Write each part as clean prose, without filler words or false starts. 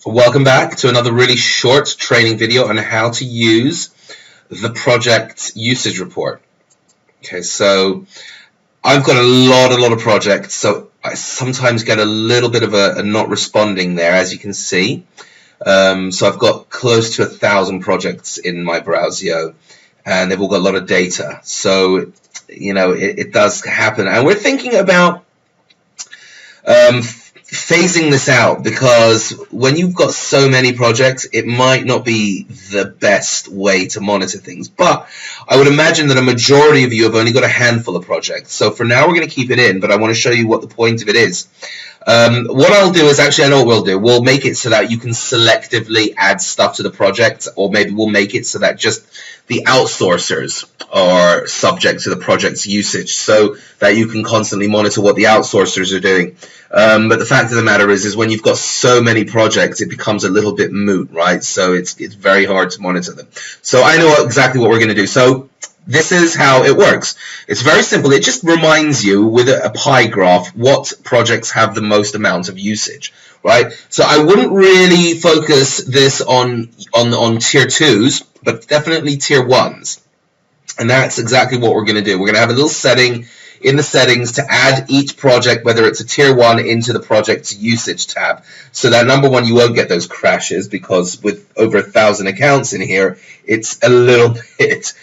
Welcome back to another really short training video on how to use the project usage report. Okay, so I've got a lot of projects, so I sometimes get a little bit of a not responding there, as you can see. So I've got close to 1,000 projects in my Browsio, and they've all got a lot of data. So, you know, it does happen. And we're thinking about phasing this out, because when you've got so many projects, it might not be the best way to monitor things. But I would imagine that a majority of you have only got a handful of projects. So for now, we're going to keep it in, but I want to show you what the point of it is. What I'll do is, actually, I know what we'll do. We'll make it so that you can selectively add stuff to the project, or maybe we'll make it so that just the outsourcers are subject to the project's usage, so that you can constantly monitor what the outsourcers are doing. But the fact of the matter is when you've got so many projects, it becomes a little bit moot, right? So it's very hard to monitor them. So I know exactly what we're going to do. So this is how it works. It's very simple. It just reminds you with a pie graph what projects have the most amount of usage, right? So I wouldn't really focus this on tier 2s, but definitely tier 1s. And that's exactly what we're going to do. We're going to have a little setting in the settings to add each project, whether it's a tier 1, into the project's usage tab. So that, number one, you won't get those crashes, because with over 1,000 accounts in here, it's a little bit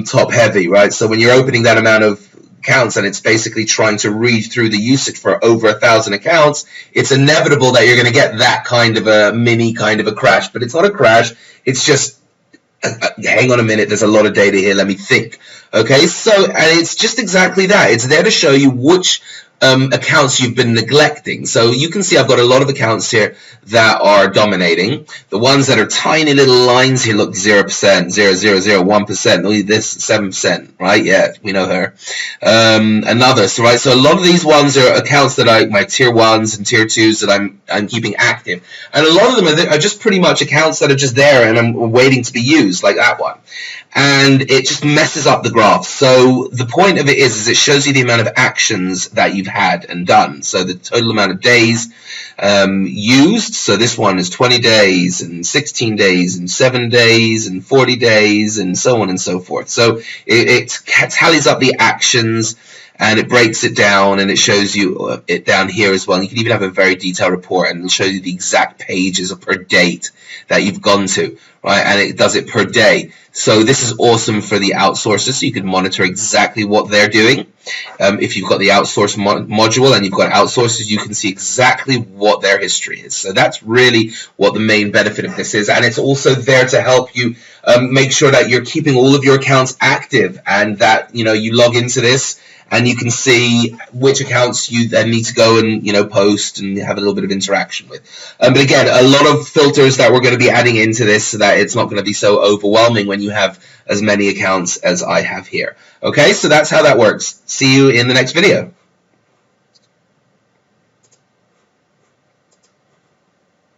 top heavy, right? So when you're opening that amount of accounts and it's basically trying to read through the usage for over 1,000 accounts, it's inevitable that you're going to get that kind of a mini kind of a crash. But it's not a crash, it's just hang on a minute, there's a lot of data here, let me think. Okay, so, and it's just exactly that. It's there to show you which accounts you've been neglecting. So you can see I've got a lot of accounts here that are dominating. The ones that are tiny little lines here, look, 0%, 0.001%, only this 7%, right? Yeah, we know her. Another, so right, so a lot of these ones are accounts that my tier 1s and tier 2s that I'm keeping active. And a lot of them are just pretty much accounts that are just there and I'm waiting to be used, like that one. And it just messes up the graph. So the point of it is it shows you the amount of actions that you've had and done. So the total amount of days used. So this one is 20 days and 16 days and 7 days and 40 days and so on and so forth. So it tallies up the actions and it breaks it down, and it shows you it down here as well. And you can even have a very detailed report, and it'll show you the exact pages per date that you've gone to, right? And it does it per day. So this is awesome for the outsourcers, so you can monitor exactly what they're doing. If you've got the outsource module and you've got outsourcers, you can see exactly what their history is. So that's really what the main benefit of this is. And it's also there to help you make sure that you're keeping all of your accounts active, and that, you know, you log into this and you can see which accounts you then need to go and, you know, post and have a little bit of interaction with. But again, a lot of filters that we're going to be adding into this, so that it's not going to be so overwhelming when you have as many accounts as I have here. Okay, so that's how that works. See you in the next video.